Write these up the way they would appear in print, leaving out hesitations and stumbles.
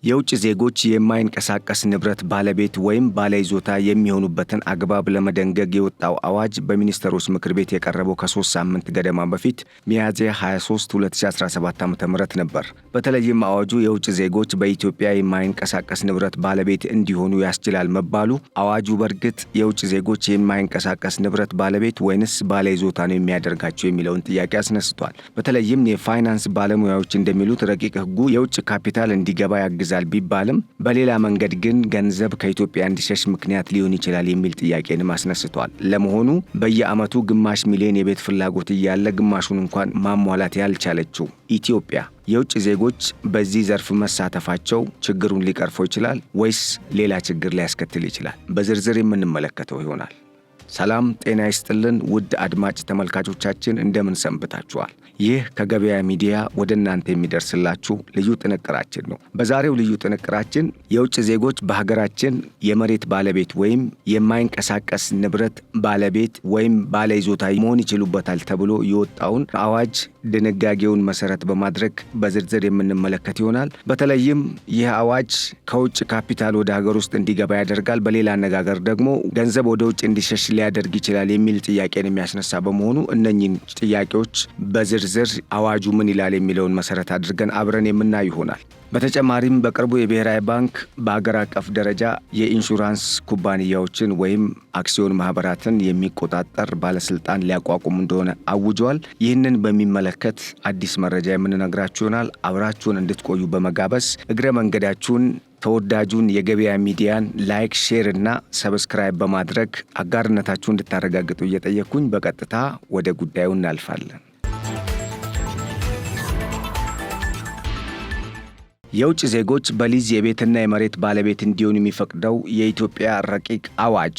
የውጭ ዜጎች የማይንቀሳቀስ ንብረት ባለቤት ወይም ባለይዞታ የሚሆኑበትን አግባብ ለመደንገግ የወጣው አዋጅ በሚኒስትሮች ምክር ቤት የቀረበው ከ3 ሳምንት ገደማ በፊት ሚያዝያ 23 2017 ዓ.ም ነበር። በተለይም አዋጁ የውጭ ዜጎች በኢትዮጵያ የማይንቀሳቀስ ንብረት ባለቤት እንዲሆኑ ያስችላል መባሉ አዋጁ በእርግጥ የውጭ ዜጎች የማይንቀሳቀስ ንብረት ባለቤት ወይንስ ባለይዞታ ነው የሚያደርጋቸው የሚለውን ጥያቄ አስነስቷል። በተለይም የፋይናንስ ባለሙያዎች እንደሚሉት ረቂቅ ሕጉ የውጭ ካፒታል እንዲገባ ያግዛል ቢባልም በሌላ መንገድ ግን ገንዘብ ከኢትዮጵያ እንዲሸሽ ምክንያት ሊሆን ይችላል የሚል ጥያቄንም አስነስቷል። ለመሆኑ በየዓመቱ ግማሽ ሚሊዮን የቤት ፍላጎት እያለ ግማሹን እንኳን ማሟላት ያልቻለችው ኢትዮጵያ የውጭ ዜጎች በዚህ ዘርፍ መሳተፋቸው ችግሩን ሊቀርፈው ይችላል ወይስ ሌላ ችግር ሊያስከትል ይችላል? በዝርዝር የምንመለከተው ይሆናል። ሰላም ጤና ይስጥልን ውድ አድማጭ ተመልካቾቻችን እንደምን ሰንብታችኋል? ይህ ከገበያ ሚዲያ ወደ እናንተ የሚደርስላችሁ ልዩ ጥንቅራችን ነው። በዛሬው ልዩ ጥንቅራችን የውጭ ዜጎች በሀገራችን የመሬት ባለቤት ወይም የማይንቀሳቀስ ንብረት ባለቤት ወይም ባለይዞታ መሆን ይችሉበታል ተብሎ የወጣውን አዋጅ ድንጋጌውን መሰረት በማድረግ በዝርዝር የምንመለከት ይሆናል። በተለይም ይህ አዋጅ ከውጭ ካፒታል ወደ ሀገር ውስጥ እንዲገባ ያደርጋል፣ በሌላ አነጋገር ደግሞ ገንዘብ ወደ ውጭ እንዲሸሽ ሊያደርግ ይችላል የሚል ጥያቄን የሚያስነሳ በመሆኑ እነኚህን ጥያቄዎች በዝርዝር አዋጁ ምን ይላል የሚለውን መሰረት አድርገን አብረን የምናይ ይሆናል። በተጨማሪም በቅርቡ የብሔራዊ ባንክ በአገር አቀፍ ደረጃ የኢንሹራንስ ኩባንያዎችን ወይም አክሲዮን ማህበራትን የሚቆጣጠር ባለስልጣን ሊያቋቁም እንደሆነ አውጇል። ይህንን በሚመለከት አዲስ መረጃ የምንነግራችሁ ይሆናል። አብራችሁን እንድትቆዩ በመጋበዝ እግረ መንገዳችሁን ተወዳጁን የገበያ ሚዲያን ላይክ፣ ሼር እና ሰብስክራይብ በማድረግ አጋርነታችሁን እንድታረጋግጡ እየጠየቅኩኝ በቀጥታ ወደ ጉዳዩ እናልፋለን። የውጭ ዜጎች በሊዝ የቤትና የመሬት ባለቤት እንዲሆኑ የሚፈቅደው የኢትዮጵያ ረቂቅ አዋጅ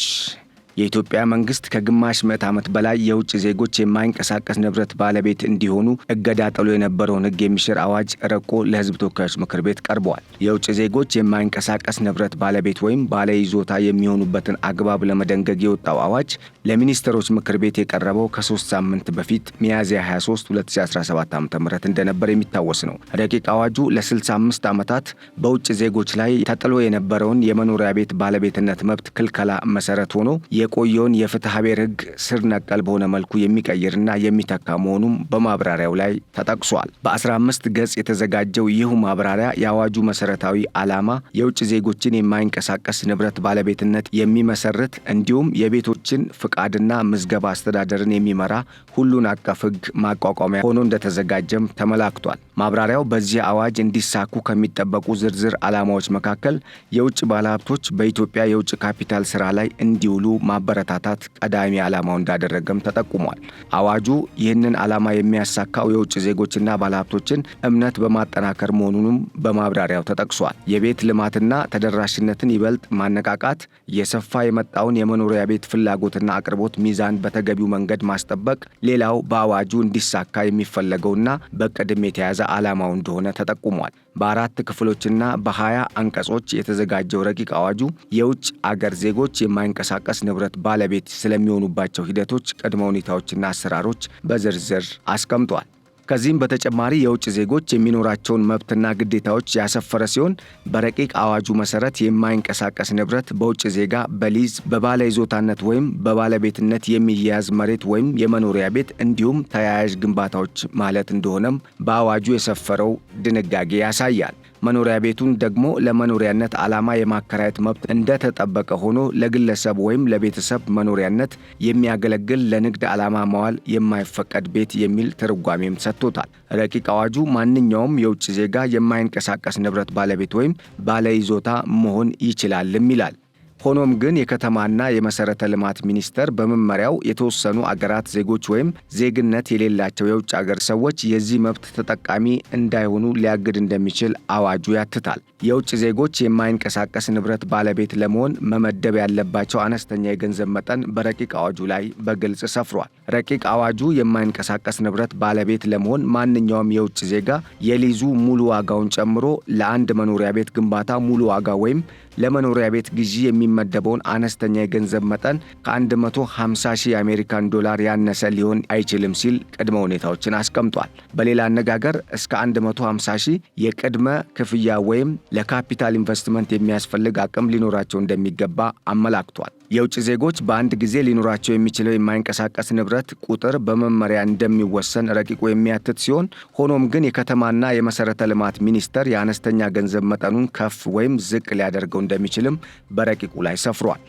የኢትዮጵያ መንግስት ከግማሽ ምዕተ ዓመት በላይ የውጭ ዜጎች የማይንቀሳቀስ ንብረት ባለቤት እንዲሆኑ እገዳ ጥሎ የነበረውን ሕግ የሚሽር አዋጅ ረቆ ለሕዝብ ተወካዮች ምክር ቤት ቀርቧል። የውጭ ዜጎች የማይንቀሳቀስ ንብረት ባለቤት ወይም ባለይዞታ የሚሆኑበትን አግባብ ለመደንገግ የወጣው አዋጅ ለሚኒስትሮች ምክር ቤት የቀረበው ከ3 ሳምንት በፊት ሚያዝያ 23 2017 ዓ.ም እንደነበር የሚታወስ ነው። ረቂቅ አዋጁ ለ65 ዓመታት በውጭ ዜጎች ላይ ተጥሎ የነበረውን የመኖሪያ ቤት ባለቤትነት መብት ክልከላ መሰረት ሆኖ የቆየውን የፍትሐ ብሔር ሕግ ስር ነቀል በሆነ መልኩ የሚቀይርና የሚተካ መሆኑም በማብራሪያው ላይ ተጠቅሷል። በ15 ገጽ የተዘጋጀው ይህ ማብራሪያ የአዋጁ መሰረታዊ ዓላማ የውጭ ዜጎችን የማይንቀሳቀስ ንብረት ባለቤትነት የሚመሰርት እንዲሁም የቤቶችን ፍቃድና ምዝገባ አስተዳደርን የሚመራ ሁሉን አቀፍ ሕግ ማቋቋሚያ ሆኖ እንደተዘጋጀም ተመላክቷል። ማብራሪያው በዚህ አዋጅ እንዲሳኩ ከሚጠበቁ ዝርዝር ዓላማዎች መካከል የውጭ ባለሀብቶች በኢትዮጵያ የውጭ ካፒታል ስራ ላይ እንዲውሉ ማበረታታት ቀዳሚ ዓላማው እንዳደረገም ተጠቁሟል። አዋጁ ይህንን ዓላማ የሚያሳካው የውጭ ዜጎችና ባለሀብቶችን እምነት በማጠናከር መሆኑንም በማብራሪያው ተጠቅሷል። የቤት ልማትና ተደራሽነትን ይበልጥ ማነቃቃት፣ የሰፋ የመጣውን የመኖሪያ ቤት ፍላጎትና አቅርቦት ሚዛን በተገቢው መንገድ ማስጠበቅ ሌላው በአዋጁ እንዲሳካ የሚፈለገውና በቅድም የተያዘ ዓላማው እንደሆነ ተጠቁሟል። በ4 ክፍሎችና በ20 አንቀጾች የተዘጋጀው ረቂቅ አዋጁ የውጭ አገር ዜጎች የማይንቀሳቀስ ንብረት ባለቤት ስለሚሆኑባቸው ሂደቶች፣ ቅድመ ሁኔታዎችና አሰራሮች በዝርዝር አስቀምጧል። ከዚህም በተጨማሪ የውጭ ዜጎች የሚኖራቸውን መብትና ግዴታዎች ያሰፈረ ሲሆን በረቂቅ አዋጁ መሰረት የማይንቀሳቀስ ንብረት በውጭ ዜጋ በሊዝ በባለይዞታነት ወይም በባለቤትነት የሚያዝ መሬት ወይም የመኖሪያ ቤት እንዲሁም ተያያዥ ግንባታዎች ማለት እንደሆነም በአዋጁ የሰፈረው ድንጋጌ ያሳያል። መኖሪያ ቤቱን ደግሞ ለመኖሪያነት ዓላማ የማከራየት መብት እንደተጠበቀ ሆኖ ለግለሰብ ወይም ለቤተሰብ መኖሪያነት የሚያገለግል ለንግድ ዓላማ መዋል የማይፈቀድ ቤት የሚል ትርጓሜም ሰጥቶታል። ረቂቅ አዋጁ ማንኛውም የውጭ ዜጋ የማይንቀሳቀስ ንብረት ባለቤት ወይም ባለይዞታ መሆን ይችላልም ይላል። ሆኖም ግን የከተማና የመሰረተ ልማት ሚኒስቴር በመመሪያው የተወሰኑ አገራት ዜጎች ወይም ዜግነት የሌላቸው የውጭ አገር ሰዎች የዚህ መብት ተጠቃሚ እንዳይሆኑ ሊያግድ እንደሚችል አዋጁ ያትታል። የውጭ ዜጎች የማይንቀሳቀስ ንብረት ባለቤት ለመሆን መመደብ ያለባቸው አነስተኛ የገንዘብ መጠን በረቂቅ አዋጁ ላይ በግልጽ ሰፍሯል። ረቂቅ አዋጁ የማይንቀሳቀስ ንብረት ባለቤት ለመሆን ማንኛውም የውጭ ዜጋ የሊዙ ሙሉ ዋጋውን ጨምሮ ለአንድ መኖሪያ ቤት ግንባታ ሙሉ ዋጋ ወይም ለመኖሪያ ቤት ግዢ የሚመደበውን አነስተኛ የገንዘብ መጠን ከ150,000 የአሜሪካን ዶላር ያነሰ ሊሆን አይችልም ሲል ቅድመ ሁኔታዎችን አስቀምጧል። በሌላ አነጋገር እስከ 150,000 የቅድመ ክፍያ ወይም ለካፒታል ኢንቨስትመንት የሚያስፈልግ አቅም ሊኖራቸው እንደሚገባ አመላክቷል። የውጭ ዜጎች በአንድ ጊዜ ሊኖራቸው የሚችለው የማይንቀሳቀስ ንብረት ቁጥር በመመሪያ እንደሚወሰን ረቂቁ የሚያትት ሲሆን ሆኖም ግን የከተማና የመሰረተ ልማት ሚኒስቴር የአነስተኛ ገንዘብ መጠኑን ከፍ ወይም ዝቅ ሊያደርገው እንደሚችልም በረቂቁ ላይ ሰፍሯል።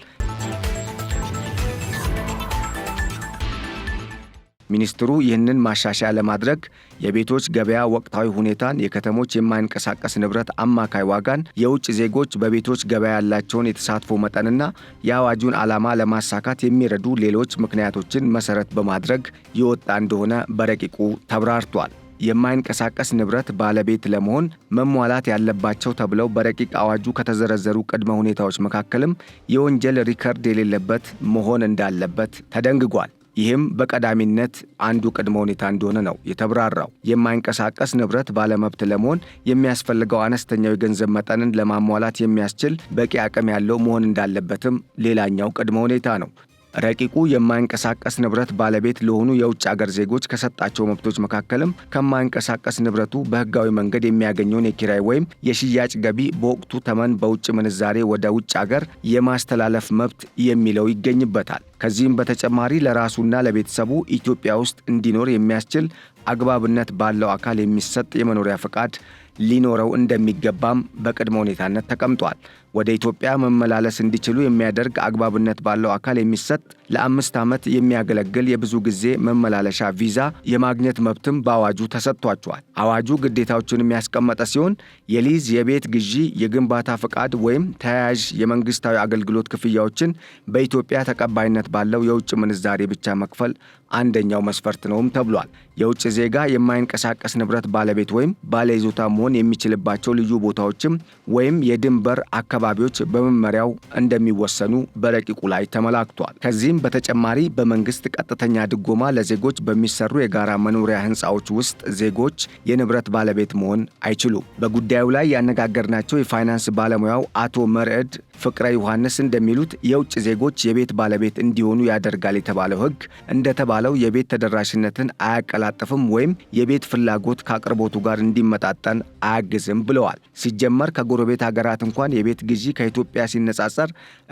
ሚኒስትሩ ይህንን ማሻሻያ ለማድረግ የቤቶች ገበያ ወቅታዊ ሁኔታን፣ የከተሞች የማይንቀሳቀስ ንብረት አማካይ ዋጋን፣ የውጭ ዜጎች በቤቶች ገበያ ያላቸውን የተሳትፎ መጠንና የአዋጁን ዓላማ ለማሳካት የሚረዱ ሌሎች ምክንያቶችን መሰረት በማድረግ የወጣ እንደሆነ በረቂቁ ተብራርቷል። የማይንቀሳቀስ ንብረት ባለቤት ለመሆን መሟላት ያለባቸው ተብለው በረቂቅ አዋጁ ከተዘረዘሩ ቅድመ ሁኔታዎች መካከልም የወንጀል ሪከርድ የሌለበት መሆን እንዳለበት ተደንግጓል። ይህም በቀዳሚነት አንዱ ቅድመ ሁኔታ እንደሆነ ነው የተብራራው። የማይንቀሳቀስ ንብረት ባለመብት ለመሆን የሚያስፈልገው አነስተኛው የገንዘብ መጠንን ለማሟላት የሚያስችል በቂ አቅም ያለው መሆን እንዳለበትም ሌላኛው ቅድመ ሁኔታ ነው። ረቂቁ የማይንቀሳቀስ ንብረት ባለቤት ለሆኑ የውጭ አገር ዜጎች ከሰጣቸው መብቶች መካከልም ከማይንቀሳቀስ ንብረቱ በሕጋዊ መንገድ የሚያገኘውን የኪራይ ወይም የሽያጭ ገቢ በወቅቱ ተመን በውጭ ምንዛሬ ወደ ውጭ አገር የማስተላለፍ መብት የሚለው ይገኝበታል። ከዚህም በተጨማሪ ለራሱና ለቤተሰቡ ኢትዮጵያ ውስጥ እንዲኖር የሚያስችል አግባብነት ባለው አካል የሚሰጥ የመኖሪያ ፈቃድ ሊኖረው እንደሚገባም በቅድመ ሁኔታነት ተቀምጧል። ወደ ኢትዮጵያ መመላለስ እንዲችሉ የሚያደርግ አግባብነት ባለው አካል የሚሰጥ ለ5 ዓመት የሚያገለግል የብዙ ጊዜ መመላለሻ ቪዛ የማግኘት መብትም በአዋጁ ተሰጥቷቸዋል። አዋጁ ግዴታዎችን የሚያስቀመጠ ሲሆን የሊዝ፣ የቤት ግዢ፣ የግንባታ ፈቃድ ወይም ተያያዥ የመንግስታዊ አገልግሎት ክፍያዎችን በኢትዮጵያ ተቀባይነት ባለው የውጭ ምንዛሬ ብቻ መክፈል አንደኛው መስፈርት ነውም ተብሏል። የውጭ ዜጋ የማይንቀሳቀስ ንብረት ባለቤት ወይም ባለይዞታ መሆን የሚችልባቸው ልዩ ቦታዎችም ወይም የድንበር አካባቢዎች በመመሪያው እንደሚወሰኑ በረቂቁ ላይ ተመላክቷል። ከዚህም በተጨማሪ በመንግስት ቀጥተኛ ድጎማ ለዜጎች በሚሰሩ የጋራ መኖሪያ ህንፃዎች ውስጥ ዜጎች የንብረት ባለቤት መሆን አይችሉም። በጉዳዩ ላይ ያነጋገርናቸው የፋይናንስ ባለሙያው አቶ መርዕድ ፍቅረ ዮሐንስ እንደሚሉት የውጭ ዜጎች የቤት ባለቤት እንዲሆኑ ያደርጋል የተባለው ህግ እንደተባለው የቤት ተደራሽነትን አያቀላጥፍም ወይም የቤት ፍላጎት ከአቅርቦቱ ጋር እንዲመጣጠን አያግዝም ብለዋል። ሲጀመር ከጎረቤት ሀገራት እንኳን የቤት ግዢ ከኢትዮጵያ ሲነጻጸር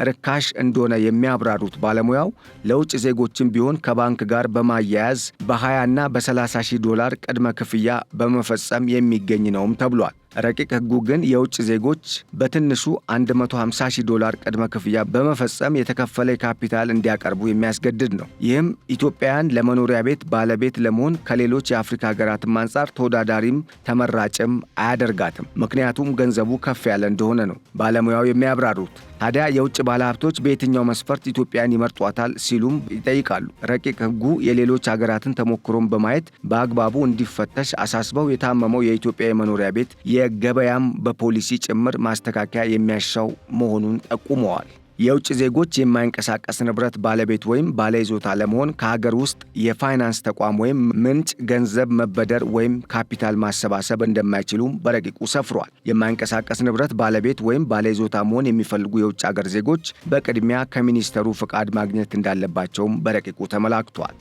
ርካሽ እንደሆነ የሚያብራሩት ባለሙያው ለውጭ ዜጎችም ቢሆን ከባንክ ጋር በማያያዝ በ20 እና በ30 ሺህ ዶላር ቅድመ ክፍያ በመፈጸም የሚገኝ ነውም ተብሏል። ረቂቅ ህጉ ግን የውጭ ዜጎች በትንሹ 150 ሺህ ዶላር ቅድመ ክፍያ በመፈጸም የተከፈለ ካፒታል እንዲያቀርቡ የሚያስገድድ ነው። ይህም ኢትዮጵያውያን ለመኖሪያ ቤት ባለቤት ለመሆን ከሌሎች የአፍሪካ ሀገራትም አንጻር ተወዳዳሪም ተመራጭም አያደርጋትም። ምክንያቱም ገንዘቡ ከፍ ያለ እንደሆነ ነው ባለሙያው የሚያብራሩት። ታዲያ የውጭ ባለሀብቶች በየትኛው መስፈርት ኢትዮጵያን ይመርጧታል ሲሉም ይጠይቃሉ። ረቂቅ ህጉ የሌሎች ሀገራትን ተሞክሮም በማየት በአግባቡ እንዲፈተሽ አሳስበው የታመመው የኢትዮጵያ የመኖሪያ ቤት የገበያም በፖሊሲ ጭምር ማስተካከያ የሚያሻው መሆኑን ጠቁመዋል። የውጭ ዜጎች የማይንቀሳቀስ ንብረት ባለቤት ወይም ባለይዞታ ለመሆን ከሀገር ውስጥ የፋይናንስ ተቋም ወይም ምንጭ ገንዘብ መበደር ወይም ካፒታል ማሰባሰብ እንደማይችሉም በረቂቁ ሰፍሯል። የማይንቀሳቀስ ንብረት ባለቤት ወይም ባለይዞታ መሆን የሚፈልጉ የውጭ ሀገር ዜጎች በቅድሚያ ከሚኒስተሩ ፍቃድ ማግኘት እንዳለባቸውም በረቂቁ ተመላክቷል።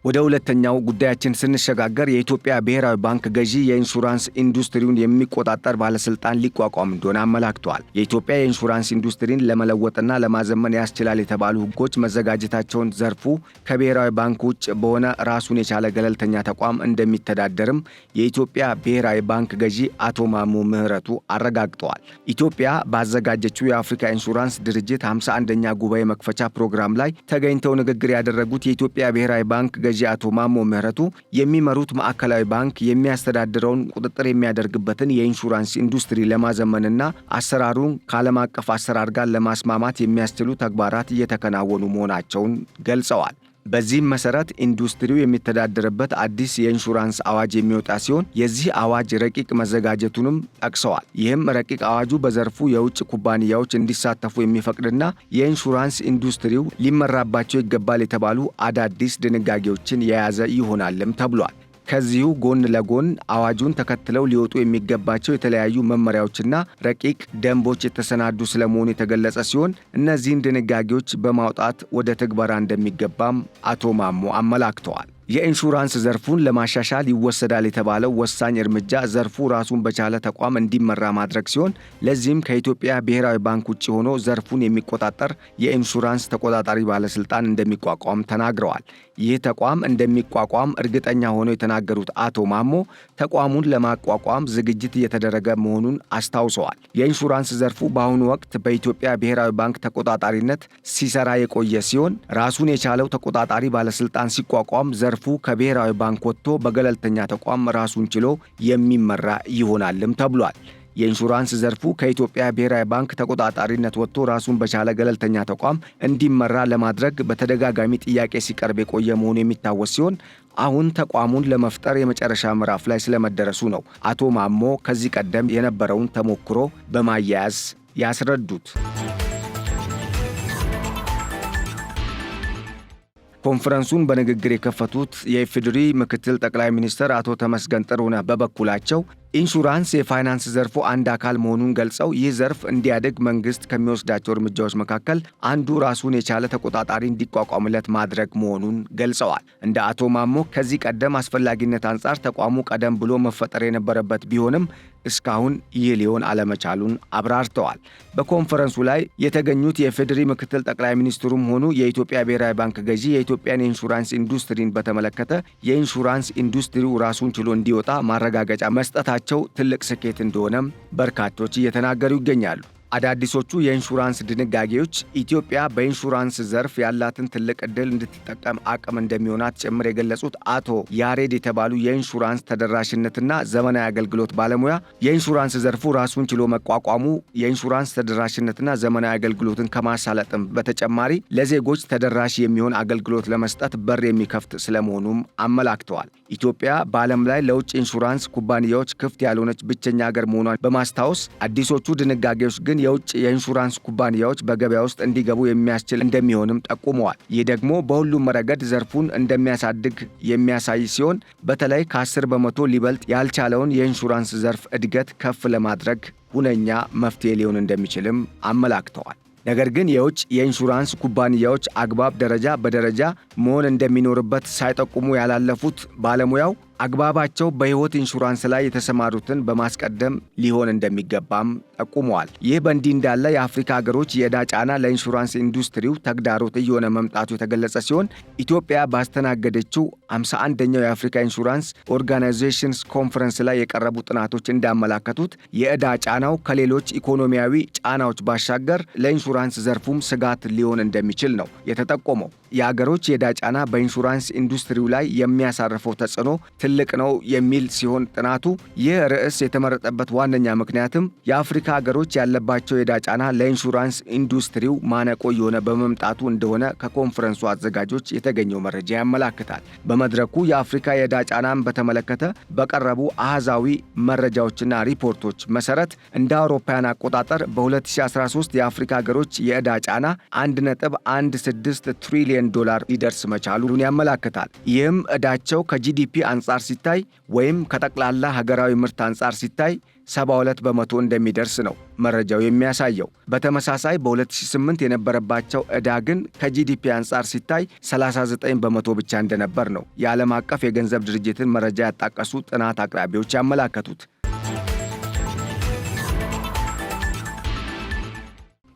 ወደ ሁለተኛው ጉዳያችን ስንሸጋገር የኢትዮጵያ ብሔራዊ ባንክ ገዢ የኢንሹራንስ ኢንዱስትሪውን የሚቆጣጠር ባለስልጣን ሊቋቋም እንደሆነ አመላክቷል። የኢትዮጵያ የኢንሹራንስ ኢንዱስትሪን ለመለወጥና ለማዘመን ያስችላል የተባሉ ህጎች መዘጋጀታቸውን ዘርፉ ከብሔራዊ ባንክ ውጭ በሆነ ራሱን የቻለ ገለልተኛ ተቋም እንደሚተዳደርም የኢትዮጵያ ብሔራዊ ባንክ ገዢ አቶ ማሞ ምህረቱ አረጋግጠዋል። ኢትዮጵያ ባዘጋጀችው የአፍሪካ ኢንሹራንስ ድርጅት 51ኛ ጉባኤ መክፈቻ ፕሮግራም ላይ ተገኝተው ንግግር ያደረጉት የኢትዮጵያ ብሔራዊ ባንክ ገዢ አቶ ማሞ ምህረቱ የሚመሩት ማዕከላዊ ባንክ የሚያስተዳድረውን ቁጥጥር የሚያደርግበትን የኢንሹራንስ ኢንዱስትሪ ለማዘመንና አሰራሩን ከዓለም አቀፍ አሰራር ጋር ለማስማማት የሚያስችሉ ተግባራት እየተከናወኑ መሆናቸውን ገልጸዋል። በዚህም መሰረት ኢንዱስትሪው የሚተዳደርበት አዲስ የኢንሹራንስ አዋጅ የሚወጣ ሲሆን የዚህ አዋጅ ረቂቅ መዘጋጀቱንም ጠቅሰዋል። ይህም ረቂቅ አዋጁ በዘርፉ የውጭ ኩባንያዎች እንዲሳተፉ የሚፈቅድና የኢንሹራንስ ኢንዱስትሪው ሊመራባቸው ይገባል የተባሉ አዳዲስ ድንጋጌዎችን የያዘ ይሆናልም ተብሏል። ከዚሁ ጎን ለጎን አዋጁን ተከትለው ሊወጡ የሚገባቸው የተለያዩ መመሪያዎችና ረቂቅ ደንቦች የተሰናዱ ስለመሆኑ የተገለጸ ሲሆን እነዚህን ድንጋጌዎች በማውጣት ወደ ትግበራ እንደሚገባም አቶ ማሞ አመላክተዋል። የኢንሹራንስ ዘርፉን ለማሻሻል ይወሰዳል የተባለው ወሳኝ እርምጃ ዘርፉ ራሱን በቻለ ተቋም እንዲመራ ማድረግ ሲሆን ለዚህም ከኢትዮጵያ ብሔራዊ ባንክ ውጭ ሆኖ ዘርፉን የሚቆጣጠር የኢንሹራንስ ተቆጣጣሪ ባለስልጣን እንደሚቋቋም ተናግረዋል። ይህ ተቋም እንደሚቋቋም እርግጠኛ ሆነው የተናገሩት አቶ ማሞ ተቋሙን ለማቋቋም ዝግጅት እየተደረገ መሆኑን አስታውሰዋል። የኢንሹራንስ ዘርፉ በአሁኑ ወቅት በኢትዮጵያ ብሔራዊ ባንክ ተቆጣጣሪነት ሲሰራ የቆየ ሲሆን ራሱን የቻለው ተቆጣጣሪ ባለስልጣን ሲቋቋም ዘርፉ ከብሔራዊ ባንክ ወጥቶ በገለልተኛ ተቋም ራሱን ችሎ የሚመራ ይሆናልም ተብሏል። የኢንሹራንስ ዘርፉ ከኢትዮጵያ ብሔራዊ ባንክ ተቆጣጣሪነት ወጥቶ ራሱን በቻለ ገለልተኛ ተቋም እንዲመራ ለማድረግ በተደጋጋሚ ጥያቄ ሲቀርብ የቆየ መሆኑ የሚታወስ ሲሆን አሁን ተቋሙን ለመፍጠር የመጨረሻ ምዕራፍ ላይ ስለመደረሱ ነው አቶ ማሞ ከዚህ ቀደም የነበረውን ተሞክሮ በማያያዝ ያስረዱት። ኮንፈረንሱን በንግግር የከፈቱት የኢፌዴሪ ምክትል ጠቅላይ ሚኒስትር አቶ ተመስገን ጥሩነህ በበኩላቸው ኢንሹራንስ የፋይናንስ ዘርፉ አንድ አካል መሆኑን ገልጸው ይህ ዘርፍ እንዲያድግ መንግስት ከሚወስዳቸው እርምጃዎች መካከል አንዱ ራሱን የቻለ ተቆጣጣሪ እንዲቋቋምለት ማድረግ መሆኑን ገልጸዋል። እንደ አቶ ማሞ ከዚህ ቀደም አስፈላጊነት አንጻር ተቋሙ ቀደም ብሎ መፈጠር የነበረበት ቢሆንም እስካሁን ይህ ሊሆን አለመቻሉን አብራርተዋል። በኮንፈረንሱ ላይ የተገኙት የኢፌዴሪ ምክትል ጠቅላይ ሚኒስትሩም ሆኑ የኢትዮጵያ ብሔራዊ ባንክ ገዢ የኢትዮጵያን የኢንሹራንስ ኢንዱስትሪን በተመለከተ የኢንሹራንስ ኢንዱስትሪው ራሱን ችሎ እንዲወጣ ማረጋገጫ መስጠታቸው ትልቅ ስኬት እንደሆነም በርካቶች እየተናገሩ ይገኛሉ። አዳዲሶቹ የኢንሹራንስ ድንጋጌዎች ኢትዮጵያ በኢንሹራንስ ዘርፍ ያላትን ትልቅ ዕድል እንድትጠቀም አቅም እንደሚሆናት ጭምር የገለጹት አቶ ያሬድ የተባሉ የኢንሹራንስ ተደራሽነትና ዘመናዊ አገልግሎት ባለሙያ የኢንሹራንስ ዘርፉ ራሱን ችሎ መቋቋሙ የኢንሹራንስ ተደራሽነትና ዘመናዊ አገልግሎትን ከማሳለጥም በተጨማሪ ለዜጎች ተደራሽ የሚሆን አገልግሎት ለመስጠት በር የሚከፍት ስለመሆኑም አመላክተዋል። ኢትዮጵያ በዓለም ላይ ለውጭ ኢንሹራንስ ኩባንያዎች ክፍት ያልሆነች ብቸኛ ሀገር መሆኗን በማስታወስ አዲሶቹ ድንጋጌዎች ግን የውጭ የኢንሹራንስ ኩባንያዎች በገበያ ውስጥ እንዲገቡ የሚያስችል እንደሚሆንም ጠቁመዋል። ይህ ደግሞ በሁሉም ረገድ ዘርፉን እንደሚያሳድግ የሚያሳይ ሲሆን በተለይ ከ10 በመቶ ሊበልጥ ያልቻለውን የኢንሹራንስ ዘርፍ እድገት ከፍ ለማድረግ ሁነኛ መፍትሄ ሊሆን እንደሚችልም አመላክተዋል። ነገር ግን የውጭ የኢንሹራንስ ኩባንያዎች አግባብ ደረጃ በደረጃ መሆን እንደሚኖርበት ሳይጠቁሙ ያላለፉት ባለሙያው አግባባቸው በሕይወት ኢንሹራንስ ላይ የተሰማሩትን በማስቀደም ሊሆን እንደሚገባም ጠቁመዋል። ይህ በእንዲህ እንዳለ የአፍሪካ ሀገሮች የዕዳ ጫና ለኢንሹራንስ ኢንዱስትሪው ተግዳሮት እየሆነ መምጣቱ የተገለጸ ሲሆን ኢትዮጵያ ባስተናገደችው 51ኛው የአፍሪካ ኢንሹራንስ ኦርጋናይዜሽንስ ኮንፈረንስ ላይ የቀረቡ ጥናቶች እንዳመላከቱት የዕዳ ጫናው ከሌሎች ኢኮኖሚያዊ ጫናዎች ባሻገር ለኢንሹራንስ ዘርፉም ስጋት ሊሆን እንደሚችል ነው የተጠቆመው። የአገሮች የዕዳ ጫና በኢንሹራንስ ኢንዱስትሪው ላይ የሚያሳርፈው ተጽዕኖ ትልቅ ነው የሚል ሲሆን ጥናቱ ይህ ርዕስ የተመረጠበት ዋነኛ ምክንያትም የአፍሪካ ሀገሮች ያለባቸው የዕዳ ጫና ለኢንሹራንስ ኢንዱስትሪው ማነቆ የሆነ በመምጣቱ እንደሆነ ከኮንፈረንሱ አዘጋጆች የተገኘው መረጃ ያመላክታል። በመድረኩ የአፍሪካ የዕዳ ጫናን በተመለከተ በቀረቡ አሃዛዊ መረጃዎችና ሪፖርቶች መሰረት እንደ አውሮፓውያን አቆጣጠር በ2013 የአፍሪካ ሀገሮች የዕዳ ጫና 1.16 ትሪሊየን ዶላር ሊደርስ መቻሉን ያመላክታል። ይህም ዕዳቸው ከጂዲፒ አንጻር ሲታይ ወይም ከጠቅላላ ሀገራዊ ምርት አንጻር ሲታይ 72 በመቶ እንደሚደርስ ነው መረጃው የሚያሳየው። በተመሳሳይ በ2008 የነበረባቸው ዕዳ ግን ከጂዲፒ አንጻር ሲታይ 39 በመቶ ብቻ እንደነበር ነው የዓለም አቀፍ የገንዘብ ድርጅትን መረጃ ያጣቀሱ ጥናት አቅራቢዎች ያመላከቱት።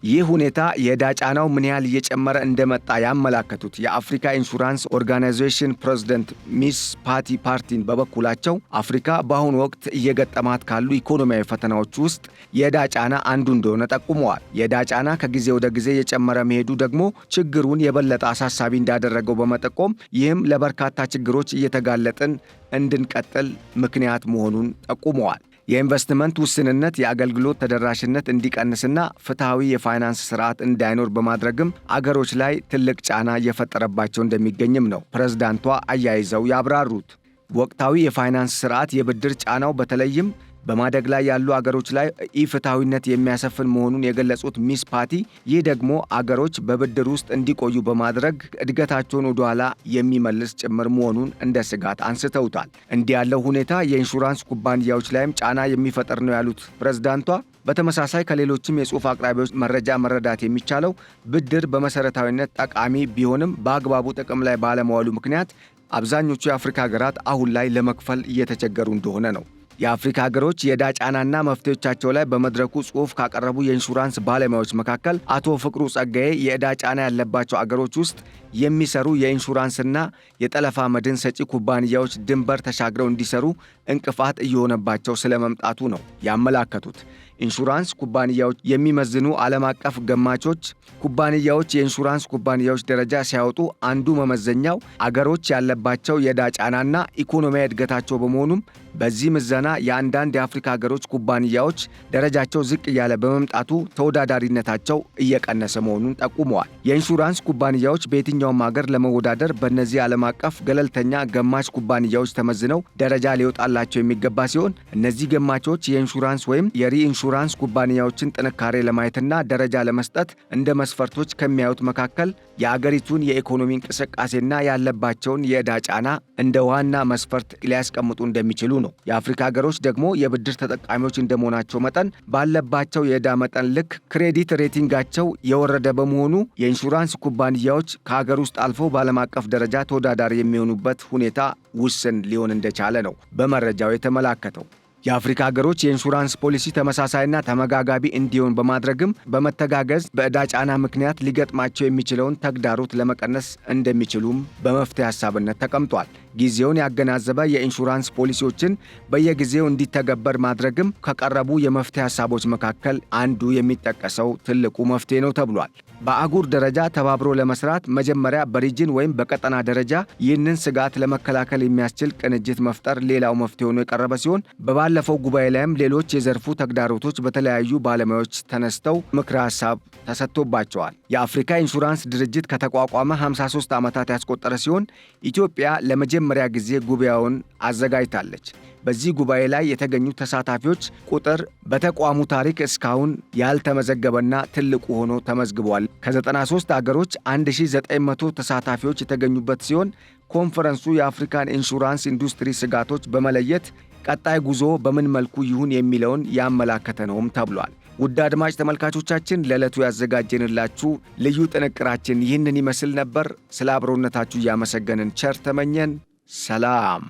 ይህ ሁኔታ የዕዳ ጫናው ምን ያህል እየጨመረ እንደመጣ ያመላከቱት የአፍሪካ ኢንሹራንስ ኦርጋናይዜሽን ፕሬዝዳንት ሚስ ፓቲ ፓርቲን በበኩላቸው አፍሪካ በአሁኑ ወቅት እየገጠማት ካሉ ኢኮኖሚያዊ ፈተናዎች ውስጥ የዕዳ ጫና አንዱ እንደሆነ ጠቁመዋል። የዕዳ ጫና ከጊዜ ወደ ጊዜ የጨመረ መሄዱ ደግሞ ችግሩን የበለጠ አሳሳቢ እንዳደረገው በመጠቆም ይህም ለበርካታ ችግሮች እየተጋለጥን እንድንቀጥል ምክንያት መሆኑን ጠቁመዋል። የኢንቨስትመንት ውስንነት የአገልግሎት ተደራሽነት እንዲቀንስና ፍትሐዊ የፋይናንስ ስርዓት እንዳይኖር በማድረግም አገሮች ላይ ትልቅ ጫና እየፈጠረባቸው እንደሚገኝም ነው ፕሬዝዳንቷ አያይዘው ያብራሩት። ወቅታዊ የፋይናንስ ስርዓት የብድር ጫናው በተለይም በማደግ ላይ ያሉ አገሮች ላይ ኢፍትሐዊነት የሚያሰፍን መሆኑን የገለጹት ሚስ ፓቲ ይህ ደግሞ አገሮች በብድር ውስጥ እንዲቆዩ በማድረግ እድገታቸውን ወደ ኋላ የሚመልስ ጭምር መሆኑን እንደ ስጋት አንስተውታል። እንዲህ ያለው ሁኔታ የኢንሹራንስ ኩባንያዎች ላይም ጫና የሚፈጥር ነው ያሉት ፕሬዝዳንቷ በተመሳሳይ ከሌሎችም የጽሑፍ አቅራቢዎች መረጃ መረዳት የሚቻለው ብድር በመሰረታዊነት ጠቃሚ ቢሆንም በአግባቡ ጥቅም ላይ ባለመዋሉ ምክንያት አብዛኞቹ የአፍሪካ ሀገራት አሁን ላይ ለመክፈል እየተቸገሩ እንደሆነ ነው። የአፍሪካ ሀገሮች የዕዳ ጫናና መፍትሄዎቻቸው ላይ በመድረኩ ጽሑፍ ካቀረቡ የኢንሹራንስ ባለሙያዎች መካከል አቶ ፍቅሩ ጸጋዬ የዕዳ ጫና ያለባቸው አገሮች ውስጥ የሚሰሩ የኢንሹራንስና የጠለፋ መድን ሰጪ ኩባንያዎች ድንበር ተሻግረው እንዲሰሩ እንቅፋት እየሆነባቸው ስለመምጣቱ ነው ያመላከቱት። ኢንሹራንስ ኩባንያዎች የሚመዝኑ ዓለም አቀፍ ገማቾች ኩባንያዎች የኢንሹራንስ ኩባንያዎች ደረጃ ሲያወጡ አንዱ መመዘኛው አገሮች ያለባቸው የዕዳ ጫናና ኢኮኖሚያዊ እድገታቸው በመሆኑም በዚህ ምዘና የአንዳንድ የአፍሪካ ሀገሮች ኩባንያዎች ደረጃቸው ዝቅ እያለ በመምጣቱ ተወዳዳሪነታቸው እየቀነሰ መሆኑን ጠቁመዋል። የኢንሹራንስ ኩባንያዎች በየትኛውም ሀገር ለመወዳደር በእነዚህ ዓለም አቀፍ ገለልተኛ ገማች ኩባንያዎች ተመዝነው ደረጃ ሊወጣላቸው የሚገባ ሲሆን እነዚህ ገማቾች የኢንሹራንስ ወይም የሪኢንሹራንስ ኩባንያዎችን ጥንካሬ ለማየትና ደረጃ ለመስጠት እንደ መስፈርቶች ከሚያዩት መካከል የአገሪቱን የኢኮኖሚ እንቅስቃሴና ያለባቸውን የዕዳ ጫና እንደ ዋና መስፈርት ሊያስቀምጡ እንደሚችሉ ነው። የአፍሪካ ሀገሮች ደግሞ የብድር ተጠቃሚዎች እንደመሆናቸው መጠን ባለባቸው የዕዳ መጠን ልክ ክሬዲት ሬቲንጋቸው የወረደ በመሆኑ የኢንሹራንስ ኩባንያዎች ከሀገር ውስጥ አልፈው በዓለም አቀፍ ደረጃ ተወዳዳሪ የሚሆኑበት ሁኔታ ውስን ሊሆን እንደቻለ ነው በመረጃው የተመላከተው። የአፍሪካ ሀገሮች የኢንሹራንስ ፖሊሲ ተመሳሳይና ተመጋጋቢ እንዲሆን በማድረግም በመተጋገዝ በዕዳ ጫና ምክንያት ሊገጥማቸው የሚችለውን ተግዳሮት ለመቀነስ እንደሚችሉም በመፍትሄ ሐሳብነት ተቀምጧል። ጊዜውን ያገናዘበ የኢንሹራንስ ፖሊሲዎችን በየጊዜው እንዲተገበር ማድረግም ከቀረቡ የመፍትሄ ሐሳቦች መካከል አንዱ የሚጠቀሰው ትልቁ መፍትሄ ነው ተብሏል። በአህጉር ደረጃ ተባብሮ ለመስራት መጀመሪያ በሪጅን ወይም በቀጠና ደረጃ ይህንን ስጋት ለመከላከል የሚያስችል ቅንጅት መፍጠር ሌላው መፍትሄ ሆኖ የቀረበ ሲሆን ባለፈው ጉባኤ ላይም ሌሎች የዘርፉ ተግዳሮቶች በተለያዩ ባለሙያዎች ተነስተው ምክረ ሐሳብ ተሰጥቶባቸዋል። የአፍሪካ ኢንሹራንስ ድርጅት ከተቋቋመ 53 ዓመታት ያስቆጠረ ሲሆን ኢትዮጵያ ለመጀመሪያ ጊዜ ጉባኤውን አዘጋጅታለች። በዚህ ጉባኤ ላይ የተገኙ ተሳታፊዎች ቁጥር በተቋሙ ታሪክ እስካሁን ያልተመዘገበና ትልቁ ሆኖ ተመዝግቧል። ከ93 አገሮች 1900 ተሳታፊዎች የተገኙበት ሲሆን ኮንፈረንሱ የአፍሪካን ኢንሹራንስ ኢንዱስትሪ ስጋቶች በመለየት ቀጣይ ጉዞ በምን መልኩ ይሁን የሚለውን ያመላከተ ነውም ተብሏል። ውድ አድማጭ ተመልካቾቻችን ለዕለቱ ያዘጋጀንላችሁ ልዩ ጥንቅራችን ይህንን ይመስል ነበር። ስለ አብሮነታችሁ እያመሰገንን ቸር ተመኘን። ሰላም።